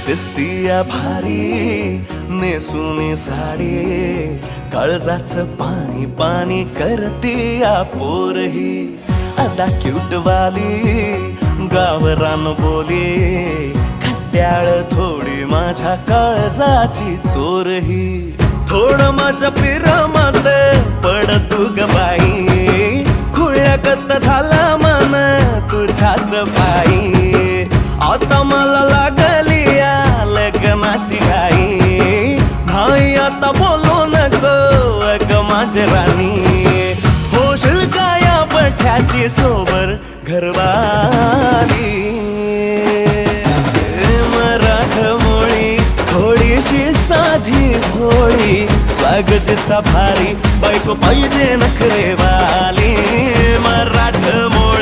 दिसतीया भारी नेसुनी साडी, काळजाचं पाणी पाणी करतीया पोरही. अदा क्यूट वाली गावरान बोली, खट्याळ थोडी माझ्या काळजाची चोरही. थोडं माझ्या पिरामात पड तू ग बाई, खुळ्यागत झाला मन तुझ्याच पायी. आता मला लागली या लग्नाची घाई, नाही आता बोलू नको अग माझी राणी. होशील का या पठ्याची सोबर घरवाली. मराठमोळी थोडीशी साधी भोळी, स्वागतीचा भारी बायको पाहिजे नखरेवाली. मराठमोळी